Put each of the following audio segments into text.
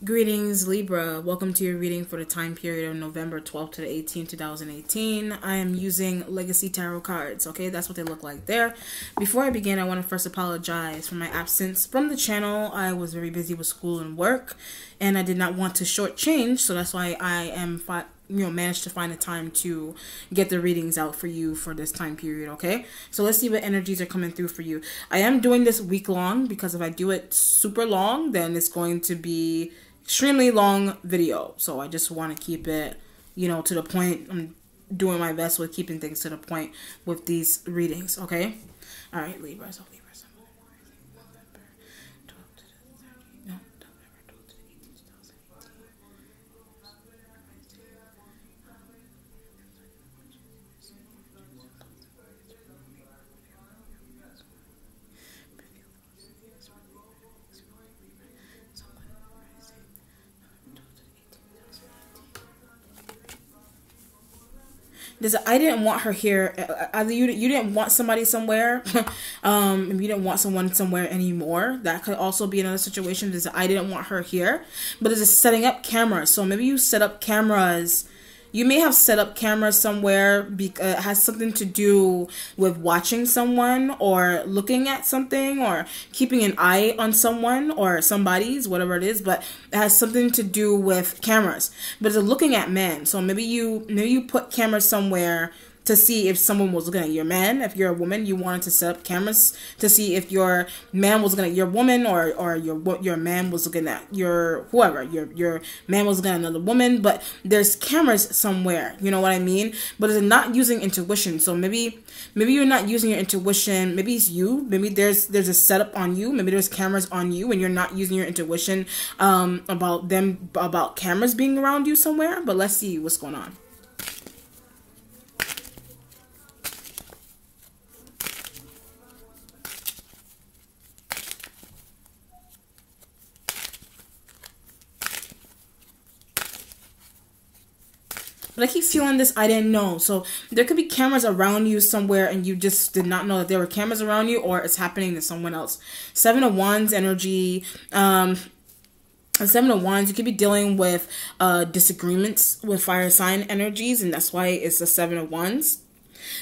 Greetings, Libra. Welcome to your reading for the time period of November 12th to the 18th, 2018. I am using Legacy Tarot cards, okay? That's what they look like there. Before I begin, I want to first apologize for my absence from the channel. I was very busy with school and work, and I did not want to shortchange, so that's why I am managed to find the time to get the readings out for you for this time period, okay? So let's see what energies are coming through for you. I am doing this week long because if I do it super long, then it's going to be extremely long video. So I just want to keep it, to the point. I'm doing my best with keeping things to the point with these readings, okay? All right, Libra. So Libra. I didn't want her here. Either you didn't want somebody somewhere, you didn't want someone somewhere anymore. That could also be another situation. There's I didn't want her here, but there's a setting up cameras. So maybe you set up cameras. You may have set up cameras somewhere because it has something to do with watching someone or looking at something or keeping an eye on someone or somebody's, whatever it is, but it has something to do with cameras. But it's a looking at men. So maybe you put cameras somewhere to see if someone was looking at your man. If you're a woman, you wanted to set up cameras to see if your man was looking at your woman or your man was looking at your whoever. Your man was looking at another woman, but there's cameras somewhere. You know what I mean? But it's not using intuition. So maybe you're not using your intuition. Maybe it's you. Maybe there's a setup on you. Maybe there's cameras on you and you're not using your intuition about cameras being around you somewhere. But let's see what's going on. But I keep feeling this, I didn't know. So there could be cameras around you somewhere and you just did not know that there were cameras around you, or it's happening to someone else. Seven of Wands energy. Seven of Wands, you could be dealing with disagreements with fire sign energies, and that's why it's the Seven of Wands.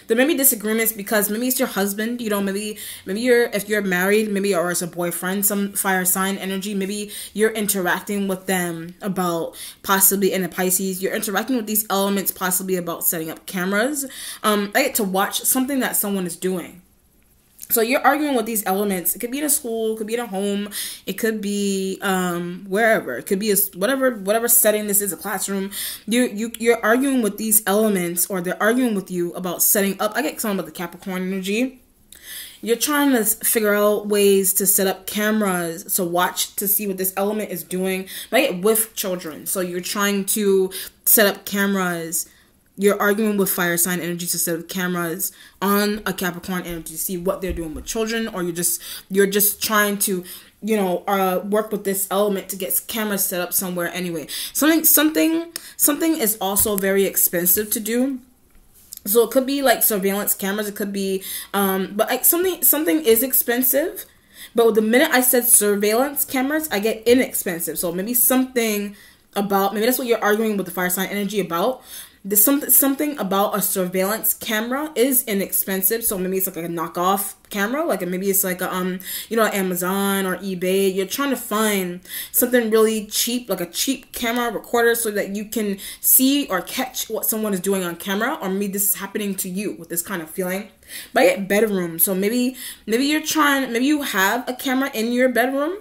There may be disagreements because maybe it's your husband, maybe if you're married, maybe, or it's a boyfriend, some fire sign energy, maybe you're interacting with them about possibly in the Pisces, you're interacting with these elements possibly about setting up cameras. I get to watch something that someone is doing. So you're arguing with these elements. It could be in a school, it could be in a home, it could be wherever. It could be whatever setting this is, a classroom. You're arguing with these elements, or they're arguing with you about setting up. I get something about the Capricorn energy. You're trying to figure out ways to set up cameras to watch to see what this element is doing, right? With children. So you're trying to set up cameras. You're arguing with fire sign energy to set up cameras on a Capricorn energy to see what they're doing with children, or you're just trying to, work with this element to get cameras set up somewhere anyway. Something is also very expensive to do. So it could be like surveillance cameras. It could be, but like something is expensive. But the minute I said surveillance cameras, I get inexpensive. So maybe maybe that's what you're arguing with the fire sign energy about. There's something about a surveillance camera is inexpensive, so maybe it's like a knockoff camera, like maybe it's like a Amazon or eBay. You're trying to find something really cheap, like a cheap camera recorder, so that you can see or catch what someone is doing on camera, or maybe this is happening to you with this kind of feeling. But I get bedroom, so maybe you have a camera in your bedroom.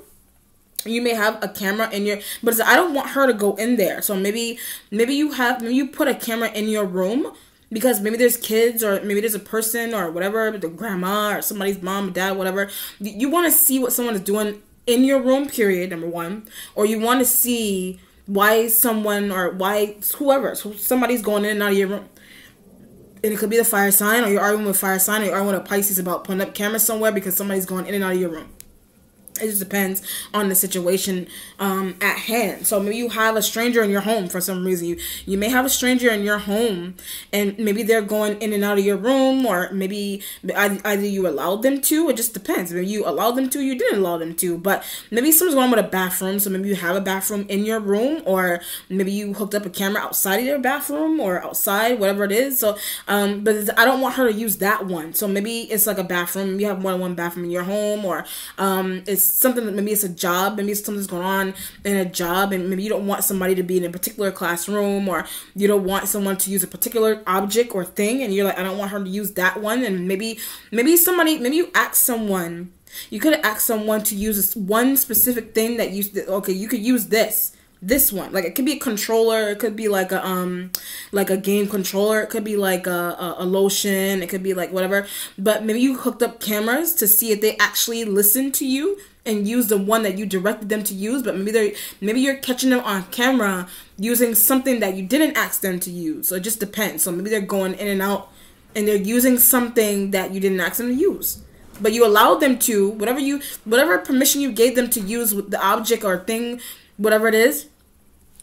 You may have a camera in your, but I don't want her to go in there. So maybe you put a camera in your room because maybe there's kids, or maybe there's a person or whatever, the grandma or somebody's mom, dad, whatever. You want to see what someone is doing in your room, period, number one. Or you want to see why somebody's going in and out of your room. And it could be the fire sign, or you're arguing with fire sign, or you're arguing with a Pisces about putting up cameras somewhere because somebody's going in and out of your room. It just depends on the situation at hand. So maybe you have a stranger in your home for some reason. You may have a stranger in your home, and maybe they're going in and out of your room, or maybe either you allowed them to. It just depends. Maybe you allowed them to, you didn't allow them to. But maybe someone's going with a bathroom. So maybe you have a bathroom in your room, or maybe you hooked up a camera outside of your bathroom or outside, whatever it is. So, but I don't want her to use that one. So maybe it's like a bathroom. You have more than one bathroom in your home, or it's something that maybe it's a job, maybe it's something's going on in a job, and maybe you don't want somebody to be in a particular classroom, or you don't want someone to use a particular object or thing, and you're like, I don't want her to use that one. And maybe you ask someone, you could have asked someone to use this one specific thing that okay, you could use this one. Like, it could be a controller, it could be like a game controller, it could be like a lotion, it could be like whatever. But maybe you hooked up cameras to see if they actually listen to you and use the one that you directed them to use. But maybe you're catching them on camera using something that you didn't ask them to use. So it just depends. So maybe they're going in and out and they're using something that you didn't ask them to use, but you allowed them to. Whatever permission you gave them to use with the object or thing, whatever it is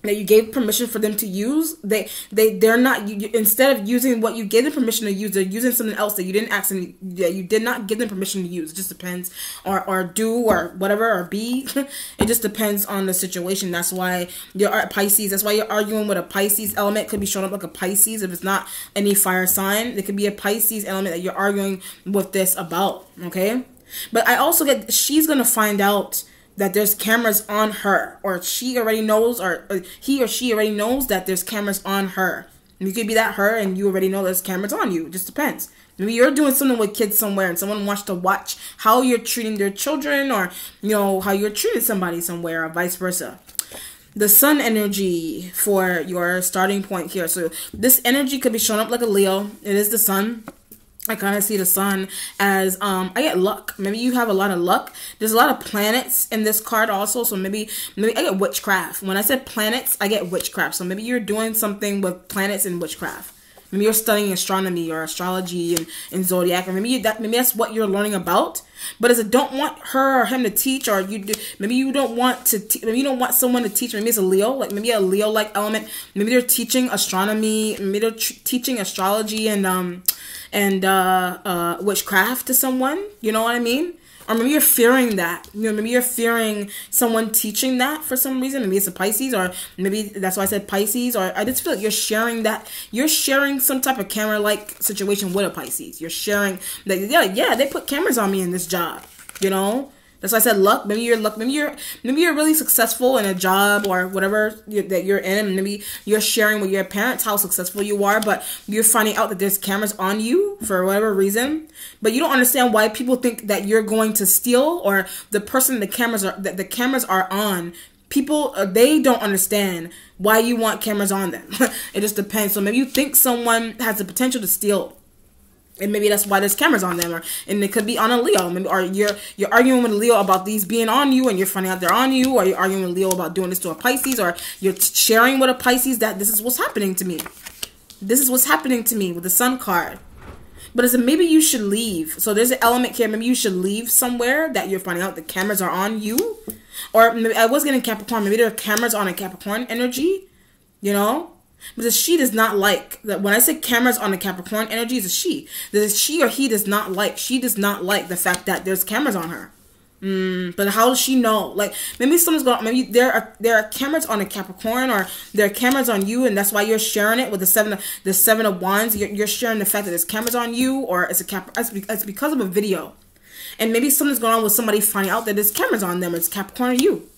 that you gave permission for them to use, they're not, instead of using what you gave them permission to use, they're using something else that you didn't ask them, that you did not give them permission to use. It just depends, or do, or whatever, or be. It just depends on the situation. That's why you're Pisces. That's why you're arguing with a Pisces element. Could be showing up like a Pisces if it's not any fire sign. It could be a Pisces element that you're arguing with this about. Okay, but I also get, she's gonna find out that there's cameras on her, or she already knows, or he or she already knows that there's cameras on her. And you could be that her, and you already know there's cameras on you. It just depends. Maybe you're doing something with kids somewhere, and someone wants to watch how you're treating their children, or how you're treating somebody somewhere, or vice versa. The sun energy for your starting point here. So this energy could be showing up like a Leo. It is the sun. I kind of see the sun as, I get luck. Maybe you have a lot of luck. There's a lot of planets in this card also. So maybe I get witchcraft. When I said planets, I get witchcraft. So maybe you're doing something with planets and witchcraft. Maybe you're studying astronomy or astrology and zodiac, or maybe that's what you're learning about. But as I don't want her or him to teach, or maybe you don't want to, maybe you don't want someone to teach. Maybe it's a Leo, like maybe a Leo-like element. Maybe they're teaching astronomy. Maybe they're teaching astrology and witchcraft to someone. You know what I mean? Or maybe you're fearing that. Maybe you're fearing someone teaching that for some reason. Maybe it's a Pisces, or maybe that's why I said Pisces. Or I just feel like you're sharing that. You're sharing some type of camera-like situation with a Pisces. You're sharing that, yeah, they put cameras on me in this job. That's why I said luck. Maybe you're luck. Maybe you're really successful in a job or whatever that you're in. And maybe you're sharing with your parents how successful you are, but you're finding out that there's cameras on you for whatever reason. But you don't understand why people think that you're going to steal, or the person the cameras are on. People, they don't understand why you want cameras on them. It just depends. So maybe you think someone has the potential to steal, and maybe that's why there's cameras on them, and it could be on a Leo. Maybe, or you're arguing with a Leo about these being on you, and you're finding out they're on you, or you're arguing with a Leo about doing this to a Pisces, or you're sharing with a Pisces that this is what's happening to me. This is what's happening to me with the Sun card. But maybe you should leave. So there's an element here. Maybe you should leave somewhere that you're finding out the cameras are on you. Or maybe I was getting Capricorn. Maybe there are cameras on a Capricorn energy, Because she does not like that. When I say cameras on the Capricorn energy, it's a she. There's she or he does not like. She does not like the fact that there's cameras on her. But how does she know? Like, maybe someone's going. Maybe there are cameras on a Capricorn, or there are cameras on you, and that's why you're sharing it with the seven of wands. You're sharing the fact that there's cameras on you, or it's because of a video. And maybe something's going on with somebody finding out that there's cameras on them. It's Capricorn or you.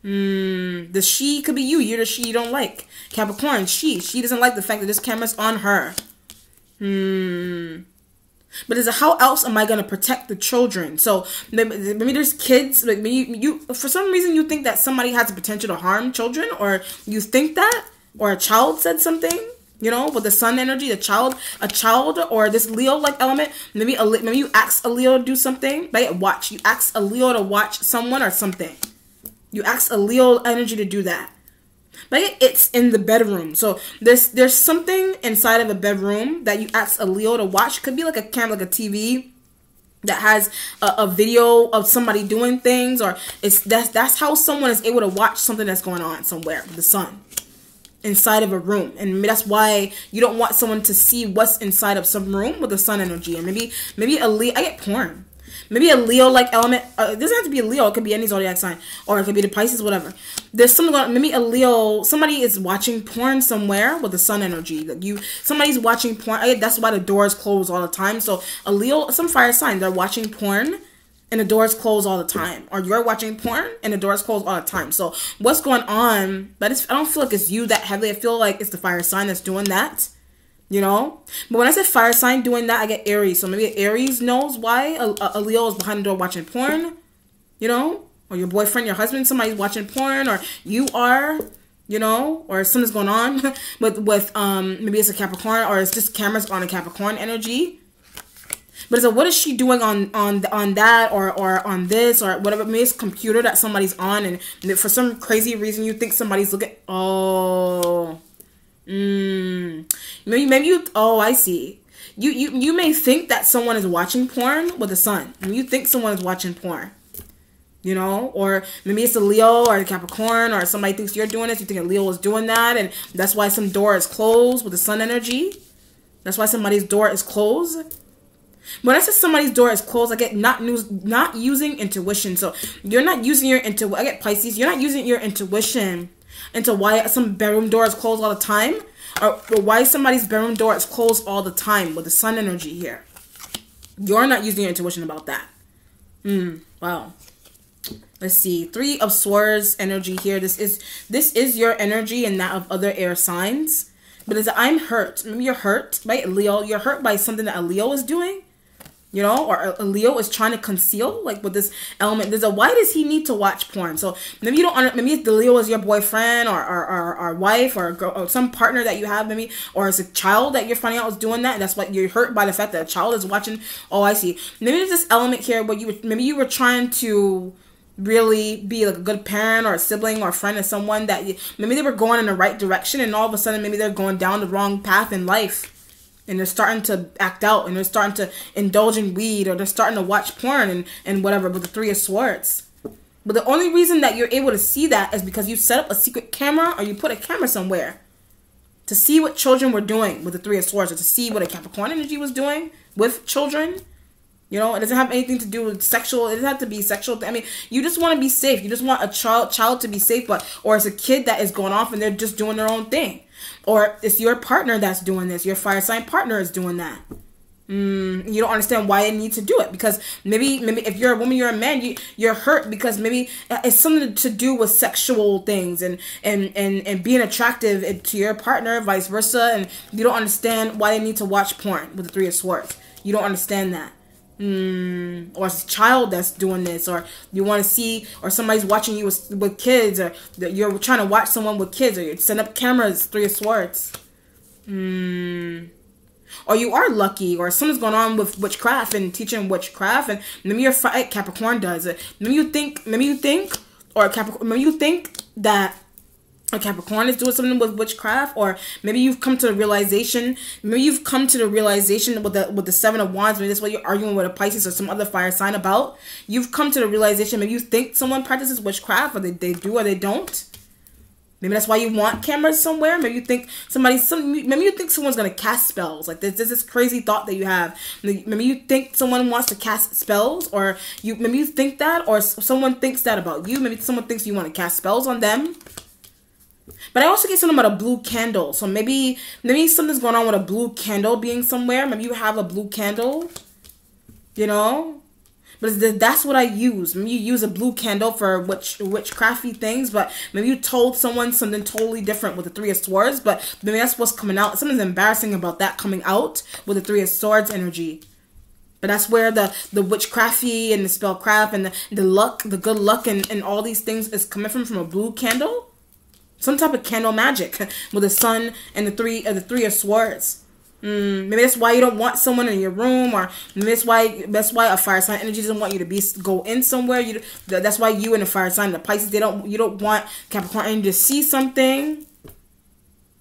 The she could be you. You're the she you don't like. Capricorn, she doesn't like the fact that there's cameras on her. But how else am I going to protect the children? So maybe there's kids. Like, maybe you for some reason you think that somebody has the potential to harm children, or you think that, or a child said something. With the sun energy, a child, or this Leo-like element. Maybe you ask a Leo to do something. Right? You ask a Leo to watch someone or something. You ask a Leo energy to do that. But it's in the bedroom. So there's something inside of a bedroom that you ask a Leo to watch. Could be like a camera, like a TV. that has a video of somebody doing things, or that's how someone is able to watch something that's going on somewhere with the sun inside of a room. And that's why you don't want someone to see what's inside of some room with the sun energy. And maybe a Leo, I get porn. Maybe a Leo-like element. It doesn't have to be a Leo. It could be any zodiac sign. Or it could be the Pisces, whatever. There's something going on. Maybe a Leo. Somebody is watching porn somewhere with the sun energy. Somebody's watching porn. That's why the doors close all the time. So a Leo, some fire sign, they're watching porn and the doors close all the time. Or you're watching porn and the doors close all the time. So what's going on? But I don't feel like it's you that heavily. I feel like it's the fire sign that's doing that. You know, but when I say fire sign doing that, I get Aries. So maybe Aries knows why a Leo is behind the door watching porn, you know, or your boyfriend, your husband, somebody's watching porn, or you are, you know, or something's going on with maybe it's a Capricorn, or it's just cameras on a Capricorn energy. But it's like, what is she doing on that or on this or whatever? Maybe it's a computer that somebody's on, and for some crazy reason you think somebody's looking. Maybe you, I see. You may think that someone is watching porn with the sun. You think someone is watching porn, you know, or maybe it's a Leo or a Capricorn, or somebody thinks you're doing this. You think a Leo is doing that, and that's why some door is closed with the sun energy. That's why somebody's door is closed. When I say somebody's door is closed, I get not using intuition. So you're not using your intuition. I get Pisces. You're not using your intuition into why some bedroom door is closed all the time, or why somebody's bedroom door is closed all the time with the sun energy here. You're not using your intuition about that. Wow. Let's see. 3 of Swords energy here. This is your energy and that of other air signs. But it's I'm hurt. Maybe you're hurt by Leo. You're hurt by something that a Leo is doing. You know, or a Leo is trying to conceal, like with this element. Why does he need to watch porn? So maybe you don't. Maybe the Leo is your boyfriend or wife or girl, or some partner that you have, maybe, or it's a child that you're finding out is doing that. And that's why you're hurt by the fact that a child is watching. Oh, I see. Maybe there's this element here where maybe you were trying to really be like a good parent or a sibling or a friend of someone that maybe they were going in the right direction, and all of a sudden maybe they're going down the wrong path in life. And they're starting to act out, and they're starting to indulge in weed, or they're starting to watch porn and whatever, with the 3 of Swords. But the only reason that you're able to see that is because you set up a secret camera, or you put a camera somewhere to see what children were doing with the 3 of Swords, or to see what a Capricorn energy was doing with children. You know, it doesn't have anything to do with sexual. It doesn't have to be sexual. I mean, you just want to be safe. You just want a child to be safe, or it's a kid that is going off and they're just doing their own thing. Or it's your partner that's doing this. Your fire sign partner is doing that. You don't understand why they need to do it. Because maybe if you're a woman, you're a man, you're hurt because maybe it's something to do with sexual things and being attractive to your partner, vice versa. And you don't understand why they need to watch porn with the 3 of Swords. You don't understand that. Or it's a child that's doing this, or you want to see, or somebody's watching you with kids, or you're trying to watch someone with kids, or you set up cameras, 3 of Swords. Or you are lucky, or something's going on with witchcraft and teaching witchcraft, and maybe your Capricorn does it. Maybe you think that a Capricorn is doing something with witchcraft, or maybe you've come to the realization. Maybe you've come to the realization with the 7 of Wands. Maybe that's what you're arguing with a Pisces or some other fire sign about. You've come to the realization. Maybe you think someone practices witchcraft, or they do or they don't. Maybe that's why you want cameras somewhere. Maybe you think maybe you think someone's gonna cast spells. Like there's this crazy thought that you have. Maybe you think someone wants to cast spells, or maybe you think that, or someone thinks that about you. Maybe someone thinks you want to cast spells on them. But I also get something about a blue candle. So maybe something's going on with a blue candle being somewhere. Maybe you have a blue candle, you know. But that's what I use. Maybe you use a blue candle for witchcrafty things, but maybe you told someone something totally different with the 3 of Swords, but maybe that's what's coming out. Something's embarrassing about that coming out with the 3 of Swords energy. But that's where the witchcrafty and the spellcraft and the luck, the good luck and all these things is coming from a blue candle. Some type of candle magic with the sun and the 3 of Swords. Maybe that's why you don't want someone in your room, or maybe that's why a fire sign energy doesn't want you to go in somewhere. That's why you and the fire sign, the Pisces, you don't want Capricorn energy to see something.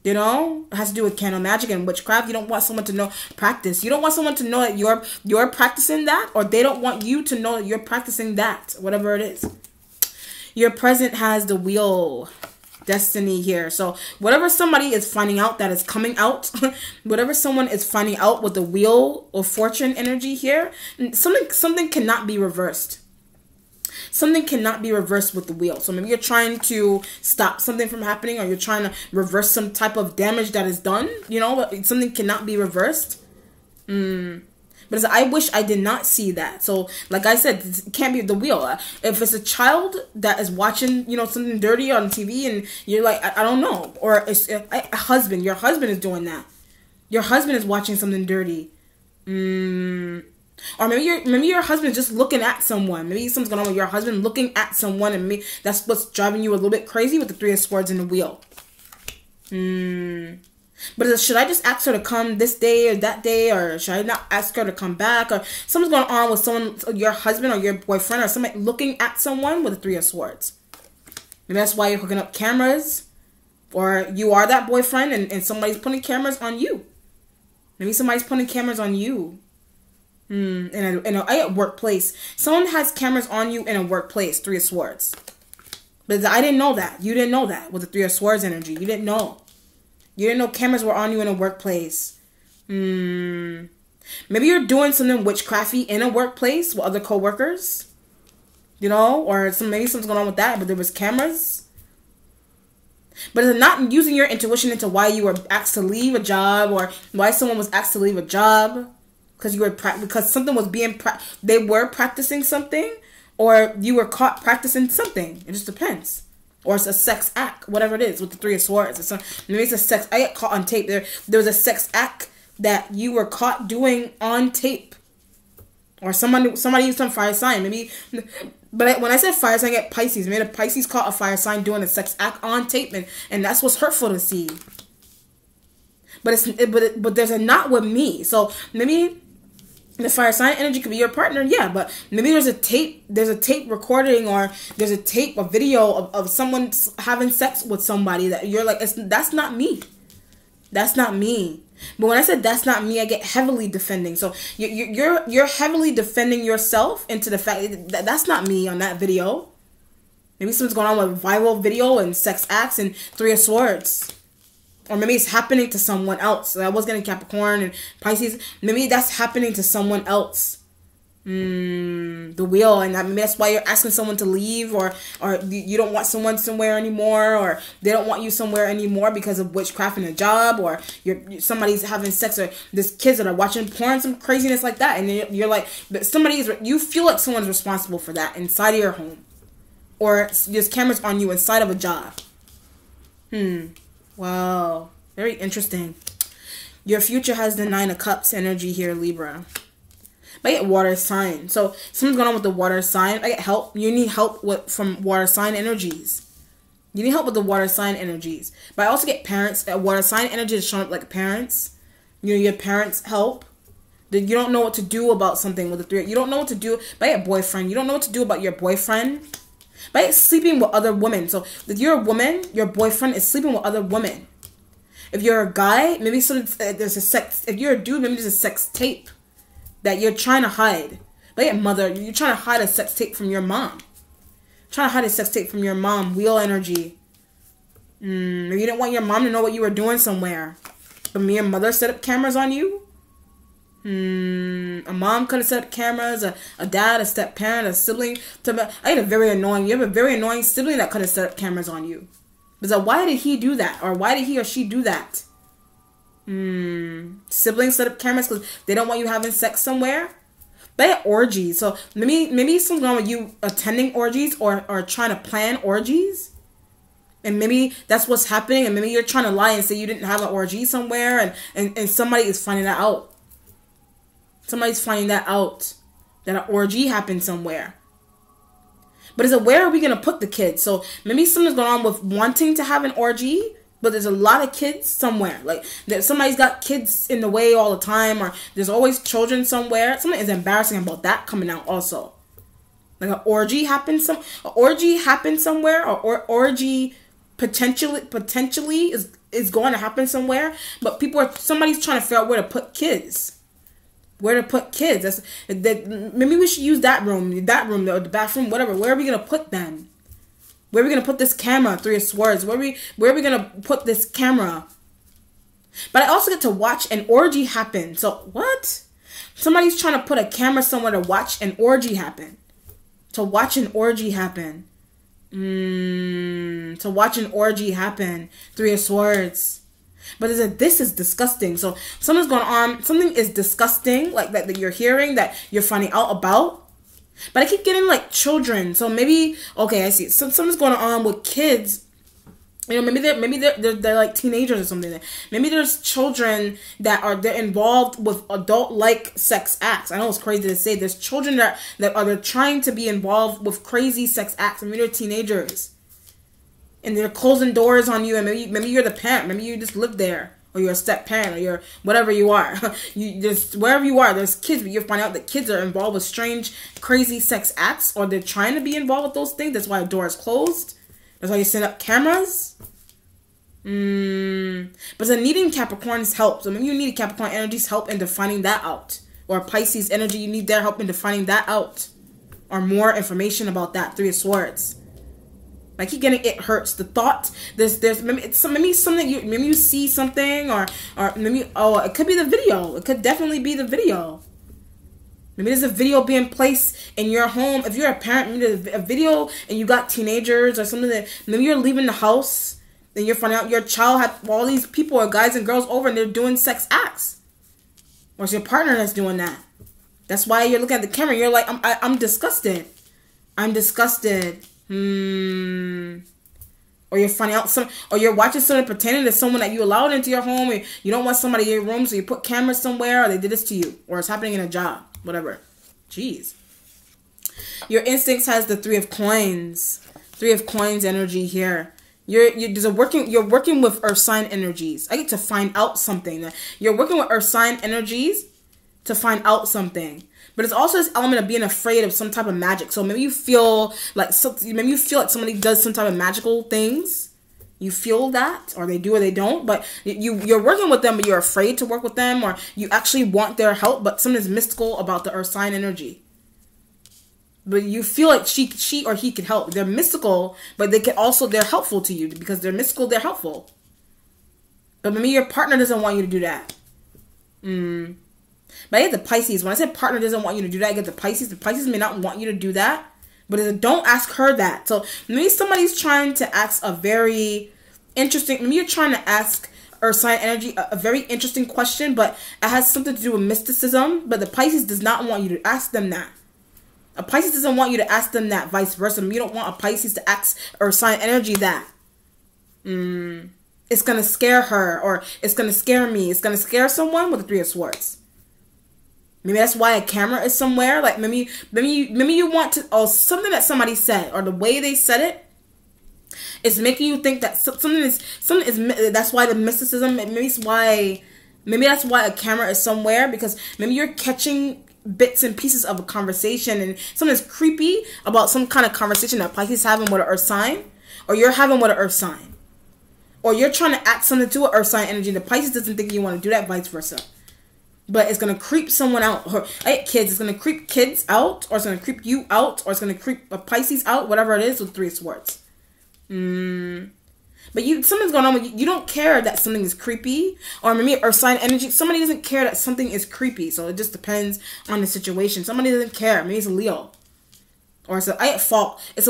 You know, it has to do with candle magic and witchcraft. You don't want someone to know practice. You don't want someone to know that you're practicing that, or they don't want you to know that you're practicing that, whatever it is. Your present has the wheel, destiny here. So whatever somebody is finding out that is coming out, whatever someone is finding out with the wheel or fortune energy here, something cannot be reversed. Something cannot be reversed with the wheel. So maybe you're trying to stop something from happening, or you're trying to reverse some type of damage that is done, you know, but something cannot be reversed. But I wish I did not see that. So like I said, it can't be the wheel. If it's a child that is watching, you know, something dirty on TV, and you're like, I don't know. Or it's a husband. Your husband is doing that. Your husband is watching something dirty. Or maybe your husband is just looking at someone. Maybe something's going on with your husband looking at someone, and maybe that's what's driving you a little bit crazy with the Three of Swords and the wheel. But should I just ask her to come this day or that day, or should I not ask her to come back? Or something's going on with someone, your husband or your boyfriend, or somebody looking at someone with the Three of Swords. Maybe that's why you're hooking up cameras, or you are that boyfriend and somebody's putting cameras on you. Maybe somebody's putting cameras on you. In a workplace. Someone has cameras on you in a workplace. Three of Swords. But I didn't know that. You didn't know that with the Three of Swords energy. You didn't know. You didn't know cameras were on you in a workplace. Maybe you're doing something witchcrafty in a workplace with other co-workers. You know? Or maybe something's going on with that, but there was cameras. But it's not using your intuition into why you were asked to leave a job, or why someone was asked to leave a job. Because something was they were practicing something, or you were caught practicing something. It just depends. Or it's a sex act, whatever it is with the Three of Swords. Maybe it's a sex. I get caught on tape. There was a sex act that you were caught doing on tape, or somebody used some fire sign. Maybe, but when I said fire sign, I get Pisces. Maybe a Pisces caught a fire sign doing a sex act on tape, and that's what's hurtful to see. But there's a not with me. So maybe the fire sign energy could be your partner, yeah, but maybe there's a tape recording, or there's a video of someone having sex with somebody that you're like, that's not me. That's not me. But when I said that's not me, I get heavily defending. So you're heavily defending yourself into the fact that that's not me on that video. Maybe something's going on with viral video and sex acts and Three of Swords. Or maybe it's happening to someone else. So I was getting Capricorn and Pisces. Maybe that's happening to someone else. The wheel. And maybe that's why you're asking someone to leave. Or you don't want someone somewhere anymore. Or they don't want you somewhere anymore because of witchcraft in a job. Or somebody's having sex. Or there's kids that are watching porn. Some craziness like that. And you're like, you feel like someone's responsible for that inside of your home. Or there's cameras on you inside of a job. Wow, very interesting. Your future has the Nine of Cups energy here, Libra. I get water sign. So something's going on with the water sign. I get help. You need help from water sign energies. You need help with the water sign energies. But I also get parents. Water sign energy is showing up like parents. You know, your parents help. You don't know what to do about something with the three. You don't know what to do. But I get boyfriend. You don't know what to do about your boyfriend. By sleeping with other women. So if you're a woman, your boyfriend is sleeping with other women. If you're a guy, maybe there's a sex. If you're a dude, maybe there's a sex tape that you're trying to hide. But yeah, mother, you're trying to hide a sex tape from your mom. Trying to hide a sex tape from your mom. Wheel energy. Maybe you didn't want your mom to know what you were doing somewhere. But me and mother set up cameras on you. A mom could have set up cameras, a dad, a step parent, a sibling. You have a very annoying sibling that could have set up cameras on you. But why did he do that? Or why did he or she do that? Siblings set up cameras because they don't want you having sex somewhere. They had orgies. So maybe something wrong with you attending orgies or trying to plan orgies. And maybe that's what's happening. And maybe you're trying to lie and say you didn't have an orgy somewhere. And somebody is finding that out. Somebody's finding that out. That an orgy happened somewhere. But where are we going to put the kids? So maybe something's going on with wanting to have an orgy. But there's a lot of kids somewhere. Like somebody's got kids in the way all the time. Or there's always children somewhere. Something is embarrassing about that coming out also. Like an orgy happened somewhere. Or orgy potentially is going to happen somewhere, but somebody's trying to figure out where to put kids. Where to put kids. Maybe we should use that room, the bathroom, whatever. Where are we going to put them? Where are we going to put this camera? Three of Swords. Where are we going to put this camera? But I also get to watch an orgy happen. So, what? Somebody's trying to put a camera somewhere to watch an orgy happen. To watch an orgy happen. To watch an orgy happen. Three of Swords. But this is disgusting. So something's going on. Something is disgusting, like that you're hearing, that you're finding out about. But I keep getting like children. So maybe, okay, I see. Something's going on with kids. You know, maybe they're like teenagers or something. Maybe there's children they're involved with adult-like sex acts. I know it's crazy to say. There's children that they're trying to be involved with crazy sex acts. Maybe they're teenagers. And they're closing doors on you, and maybe you're the parent. Maybe you just live there, or you're a step parent, or you're whatever you are. Wherever you are, there's kids, but you find out that kids are involved with strange, crazy sex acts, or they're trying to be involved with those things. That's why a door is closed. That's why you set up cameras. But the needing Capricorn's help. So maybe you need Capricorn energy's help in defining that out, or Pisces energy, you need their help in defining that out, or more information about that. Three of Swords. I keep getting it hurts. The thought, there's maybe something maybe you see something, or maybe it could be the video. It could definitely be the video. Maybe there's a video being placed in your home. If you're a parent, maybe there's a video and you got teenagers or something that maybe you're leaving the house and you're finding out your child had all these people or guys and girls over and they're doing sex acts, or it's your partner that's doing that. That's why you're looking at the camera. You're like, I'm disgusted. I'm disgusted. Or you're finding out or you're watching someone pretending to someone that you allowed into your home, or you don't want somebody in your room, so you put cameras somewhere, or they did this to you, or it's happening in a job, whatever. Jeez. Your instincts has the Three of Coins. Three of Coins energy here. You're working with earth sign energies. I get to find out something. You're working with earth sign energies to find out something. But it's also this element of being afraid of some type of magic. So maybe you feel like somebody does some type of magical things. You feel that, or they do or they don't. But you're working with them, but you're afraid to work with them, or you actually want their help, but something's mystical about the earth sign energy. But you feel like she or he could help. They're mystical, but they're helpful to you because they're mystical. They're helpful. But maybe your partner doesn't want you to do that. But I get the Pisces. When I said partner doesn't want you to do that, I get the Pisces. The Pisces may not want you to do that, but don't ask her that. So maybe somebody's trying to ask a very interesting, maybe you're trying to ask earth sign energy a very interesting question, but it has something to do with mysticism, but the Pisces does not want you to ask them that. A Pisces doesn't want you to ask them that, vice versa. You don't want a Pisces to ask earth sign energy that. It's going to scare her, or it's going to scare me. It's going to scare someone with the Three of Swords. Maybe that's why a camera is somewhere. Like maybe you want to, or something that somebody said, or the way they said it is making you think that something is. That's why the mysticism. Maybe that's why a camera is somewhere, because maybe you're catching bits and pieces of a conversation, and something's creepy about some kind of conversation that Pisces is having with an earth sign, or you're having with an earth sign, or you're trying to act something to an earth sign energy. The Pisces doesn't think you want to do that, vice versa. But it's going to creep someone out. Or kids. It's going to creep kids out. Or it's going to creep you out. Or it's going to creep a Pisces out. Whatever it is with Three of Swords. But something's going on with you. You don't care that something is creepy. Or maybe earth sign energy. Somebody doesn't care that something is creepy. So it just depends on the situation. Somebody doesn't care. Maybe it's a Leo. Or it's a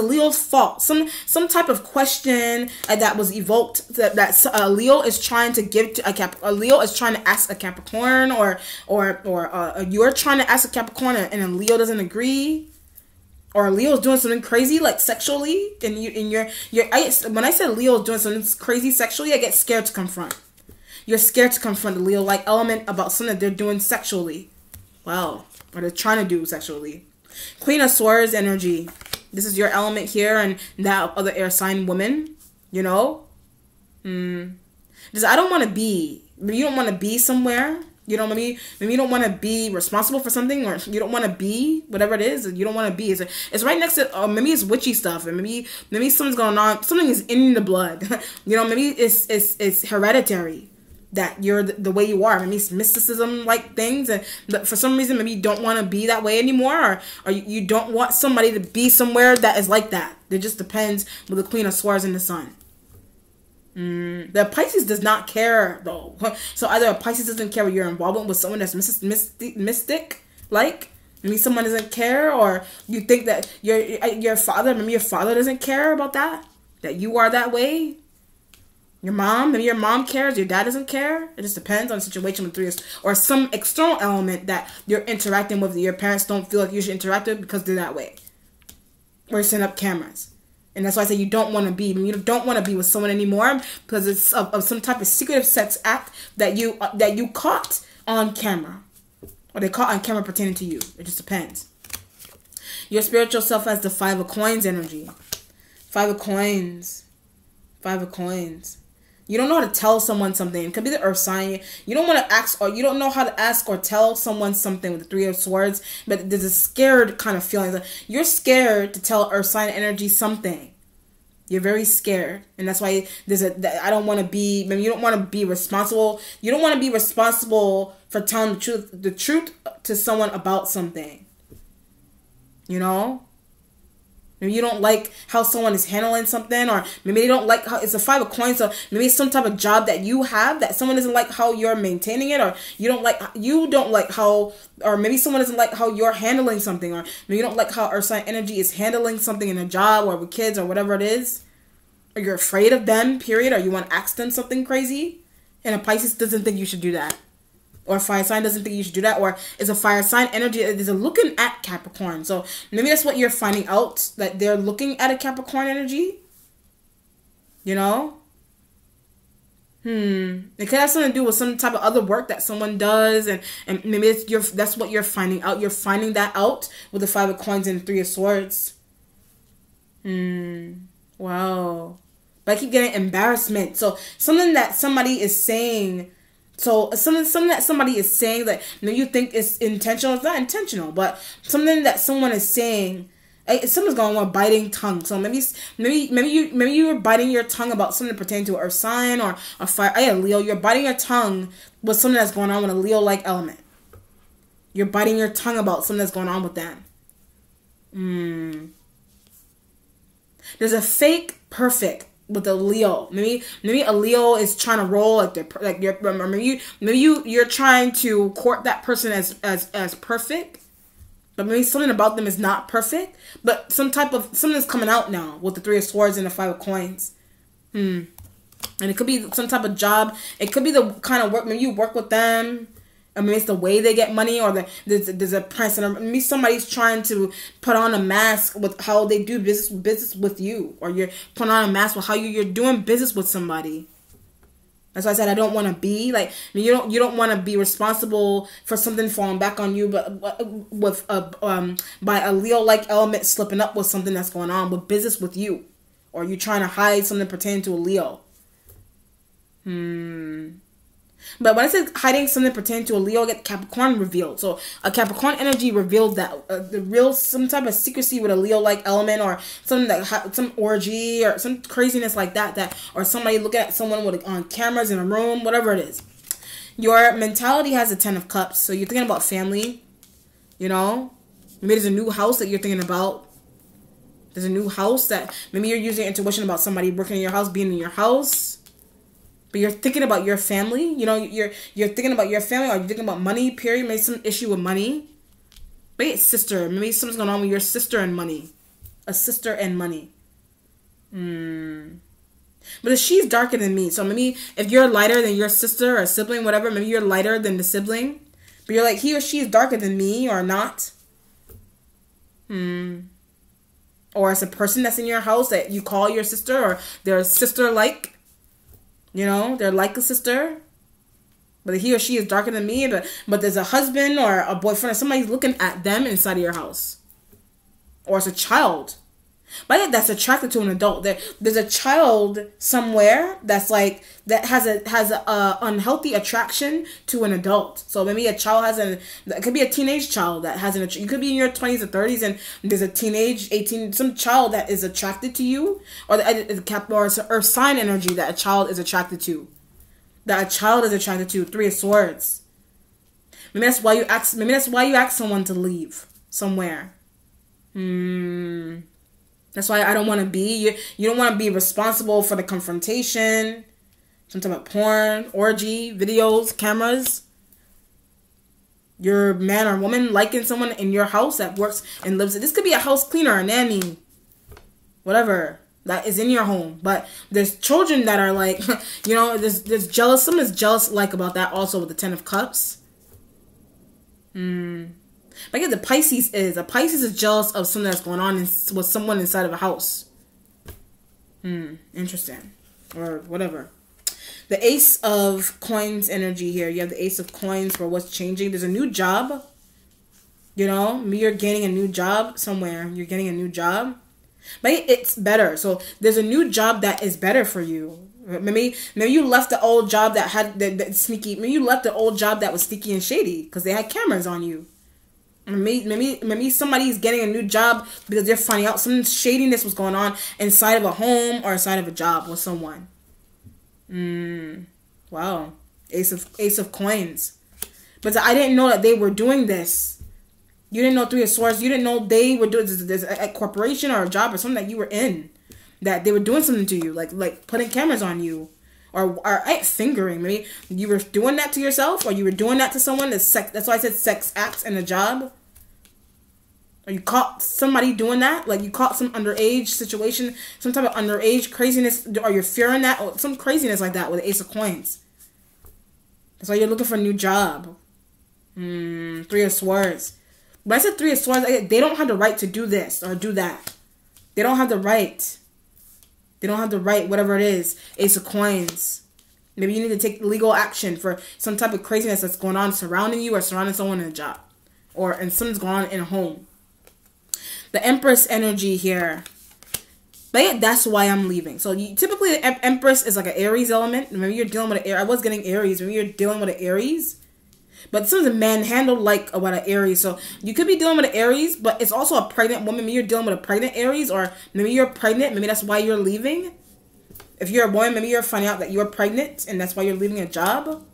Leo's fault. Some type of question that was evoked that Leo is trying to give to a Leo is trying to ask a Capricorn, or you're trying to ask a Capricorn and a Leo doesn't agree, or Leo's doing something crazy like sexually, and when I said Leo's doing something crazy sexually, I get scared to confront. You're scared to confront the Leo-like element about something that they're doing sexually. Wow, or they're trying to do sexually. Queen of Swords energy. This is your element here, and that other air sign woman. You know? Just, I don't want to be. You don't want to be somewhere. You know, maybe you don't want to be responsible for something, or you don't want to be whatever it is. You don't want to be. It's right next to. Maybe it's witchy stuff, and maybe something's going on. Something is in the blood. You know, maybe it's hereditary that you're the way you are. Maybe it's mysticism like things, but for some reason maybe you don't want to be that way anymore, or you don't want somebody to be somewhere that is like that. It just depends with the Queen of Swords and the Sun. The Pisces does not care though. So either a Pisces doesn't care, or you're involvement with someone that's mystic, like maybe someone doesn't care, or you think that your father, maybe your father doesn't care about that you are that way. Your mom, maybe your mom cares, your dad doesn't care. It just depends on the situation with 3 or some external element that you're interacting with that your parents don't feel like you should interact with because they're that way. Or you set up cameras. And that's why I say you don't want to be. You don't want to be with someone anymore because it's of some type of secretive sex act that you caught on camera. Or they caught on camera pertaining to you. It just depends. Your spiritual self has the 5 of Coins energy. 5 of Coins. 5 of Coins. You don't know how to tell someone something. It could be the earth sign. You don't want to ask, or you don't know how to ask or tell someone something with the 3 of Swords. But there's a scared kind of feeling. You're scared to tell earth sign energy something. You're very scared. And that's why I don't want to be, maybe you don't want to be responsible. You don't want to be responsible for telling the truth to someone about something. You know? Maybe you don't like how someone is handling something, or maybe they don't like how it's a 5 of Coins. So maybe it's some type of job that you have that someone doesn't like how you're maintaining it, or you don't like how, or maybe someone doesn't like how you're handling something, or maybe you don't like how earth sign energy is handling something in a job or with kids or whatever it is, or you're afraid of them, period, or you want to ask them something crazy, and a Pisces doesn't think you should do that. Or a fire sign doesn't think you should do that. Or it's a fire sign energy. There's a looking at Capricorn. So maybe that's what you're finding out. That they're looking at a Capricorn energy. You know? It could have something to do with some type of other work that someone does. And maybe that's what you're finding out. You're finding that out with the 5 of Coins and the 3 of Swords. Wow. But I keep getting embarrassment. So something that somebody is saying... So something that somebody is saying that maybe you think is intentional. It's not intentional, but something that someone is saying, someone's going on biting tongue. So maybe you were biting your tongue about something pertaining to an earth sign or a fire. Leo, you're biting your tongue with something that's going on with a Leo-like element. You're biting your tongue about something that's going on with them. There's a fake perfect with a Leo. Maybe a Leo is trying to roll you're trying to court that person as perfect, but maybe something about them is not perfect. But something's coming out now with the 3 of Swords and the 5 of Coins. And it could be some type of job. It could be the kind of work. Maybe you work with them. I mean, it's the way they get money, or there's a price, and maybe somebody's trying to put on a mask with how they do business with you, or you're putting on a mask with how you're doing business with somebody. That's why I said I don't want to be like. I mean, you don't want to be responsible for something falling back on you, but with by a Leo-like element slipping up with something that's going on with business with you, or you trying to hide something pertaining to a Leo. But when I said hiding something pertaining to a Leo, I get Capricorn revealed. So a Capricorn energy revealed that some type of secrecy with a Leo-like element, or something that some orgy or some craziness like that, or somebody looking at someone on cameras in a room, whatever it is. Your mentality has a 10 of Cups, so you're thinking about family. You know, maybe there's a new house that you're thinking about. There's a new house that maybe you're using intuition about somebody working in your house, being in your house. But you're thinking about your family. You know, you're thinking about your family, or you're thinking about money, period. Maybe some issue with money. Maybe it's sister. Maybe something's going on with your sister and money. A sister and money. But if she's darker than me, so maybe if you're lighter than your sister or sibling, whatever, maybe you're lighter than the sibling. But you're like, he or she is darker than me or not. Or it's a person that's in your house that you call your sister, or they're sister-like. You know, they're like a sister, but he or she is darker than me. But there's a husband or a boyfriend or somebody's looking at them inside of your house. Or it's a child. But yeah, that's attracted to an adult. There's a child somewhere that's like that has a unhealthy attraction to an adult. So maybe a child it could be a teenage child that has you could be in your 20s or 30s and there's a teenage 18 some child that is attracted to you, or the earth sign energy that a child is attracted to. That a child is attracted to. Three of Swords. Maybe that's why you ask. Maybe that's why you ask someone to leave somewhere. That's why I don't want to be. You don't want to be responsible for the confrontation. Some type of porn, orgy, videos, cameras. You're a man or woman liking someone in your house that works and lives. This could be a house cleaner, a nanny, whatever that is in your home. But there's children that are like, you know, there's jealous. Someone is jealous like about that also with the Ten of Cups. But yeah, the Pisces is jealous of something that's going on with someone inside of a house. Interesting. Or whatever. The Ace of Coins energy here. You have the Ace of Coins for what's changing. There's a new job. You know, maybe you're getting a new job somewhere. You're getting a new job. But it's better. So there's a new job that is better for you. Maybe you left the old job that had the sneaky. Maybe you left the old job that was sneaky and shady because they had cameras on you. Maybe somebody's getting a new job because they're finding out some shadiness was going on inside of a home or inside of a job with someone. Wow. Ace of Coins. But I didn't know that they were doing this. You didn't know Three of Swords. You didn't know they were doing this. There's a corporation or a job or something that you were in. That they were doing something to you. Like putting cameras on you. Or fingering. Maybe you were doing that to yourself. Or you were doing that to someone. That's why I said sex acts in a job. Or you caught somebody doing that. Like you caught some underage situation. Some type of underage craziness. Or you're fearing that. Or some craziness like that with the Ace of Coins. That's why you're looking for a new job. Three of Swords. When I said Three of Swords, they don't have the right to do this or do that. They don't have the right. They don't have the right, whatever it is. Ace of Coins. Maybe you need to take legal action for some type of craziness that's going on surrounding you or surrounding someone in a job. And something's going on in a home. The Empress energy here. But yeah, that's why I'm leaving. So typically the Empress is like an Aries element. Maybe you're dealing with an Aries. I was getting Aries. Maybe you're dealing with an Aries. But this is a manhandled like about an Aries. So you could be dealing with an Aries, but it's also a pregnant woman. Maybe you're dealing with a pregnant Aries, or maybe you're pregnant. Maybe that's why you're leaving. If you're a boy, maybe you're finding out that you're pregnant and that's why you're leaving a job.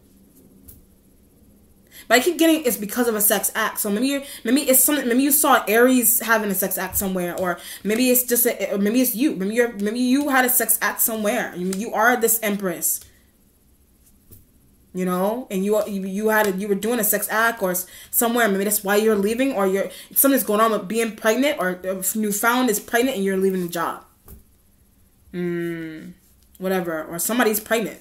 But I keep getting it's because of a sex act. So maybe it's something. Maybe you saw Aries having a sex act somewhere, or maybe it's just maybe it's you. Maybe you had a sex act somewhere. You are this Empress. You know, and you were doing a sex act or somewhere. Maybe that's why you're leaving, or something's going on with being pregnant, or if you found is pregnant and you're leaving the job. Whatever, or somebody's pregnant,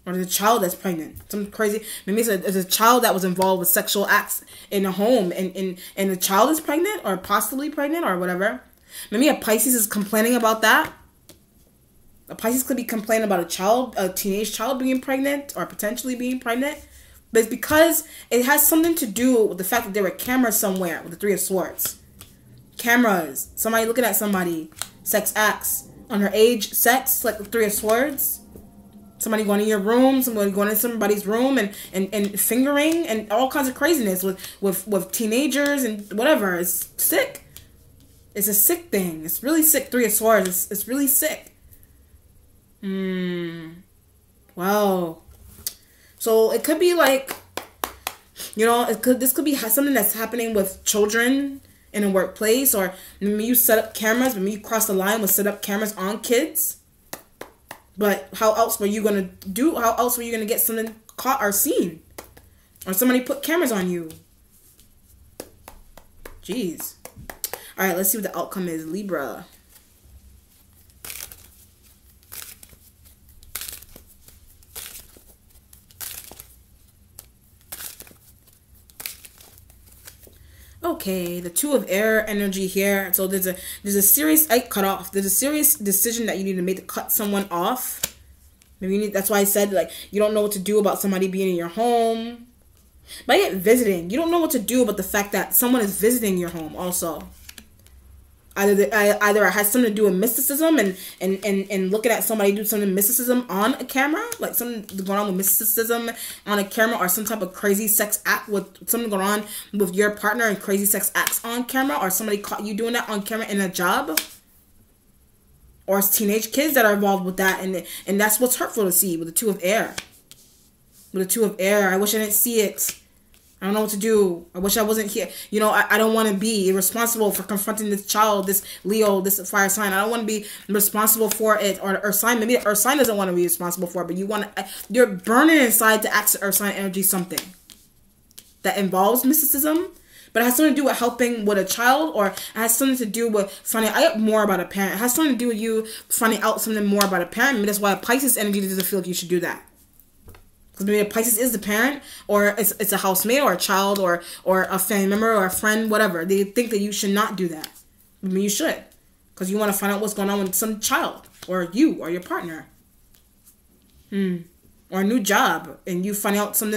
or there's a child that's pregnant. Something crazy. Maybe it's a child that was involved with sexual acts in a home, and the child is pregnant or possibly pregnant or whatever. Maybe a Pisces is complaining about that. A Pisces could be complaining about a teenage child being pregnant or potentially being pregnant. But it's because it has something to do with the fact that there were cameras somewhere with the Three of Swords. Cameras. Somebody looking at somebody. Sex acts. Underage sex, like the Three of Swords. Somebody going in your room. Somebody going in somebody's room and fingering and all kinds of craziness with teenagers and whatever. It's sick. It's a sick thing. It's really sick. Three of Swords. It's really sick. Wow. So it could be like, you know, this could be something that's happening with children in a workplace, or maybe you set up cameras, maybe you cross the line with set up cameras on kids. But how else were you gonna do? How else were you gonna get something caught or seen, or somebody put cameras on you? Jeez. All right, let's see what the outcome is, Libra. Okay, the Two of Air energy here. So there's a serious cut off. There's a serious decision that you need to make to cut someone off. Maybe that's why I said like you don't know what to do about somebody being in your home. But yet visiting, you don't know what to do about the fact that someone is visiting your home also. Either it has something to do with mysticism and looking at somebody do something mysticism on a camera, like something going on with mysticism on a camera, or some type of crazy sex act with something going on with your partner and crazy sex acts on camera, or somebody caught you doing that on camera in a job, or it's teenage kids that are involved with that, and that's what's hurtful to see with the Two of Air. With the Two of Air, I wish I didn't see it. I don't know what to do. I wish I wasn't here. You know, I don't want to be irresponsible for confronting this child, this Leo, this fire sign. I don't want to be responsible for it. Or Earth sign, maybe the Earth sign doesn't want to be responsible for it, but you're burning inside to ask the Earth sign energy something that involves mysticism, but it has something to do with helping with a child, or it has something to do with finding out more about a parent. It has something to do with you finding out something more about a parent. Maybe that's why Pisces energy doesn't feel like you should do that. Because maybe a Pisces is the parent, or it's a housemate, or a child, or a family member, or a friend, whatever. They think that you should not do that. I mean, you should. Because you want to find out what's going on with some child, or you, or your partner. Or a new job, and you find out some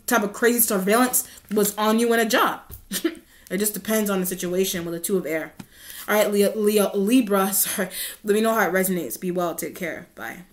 type of crazy surveillance was on you in a job. It just depends on the situation with the Two of Air. All right, Libra, sorry. Let me know how it resonates. Be well. Take care. Bye.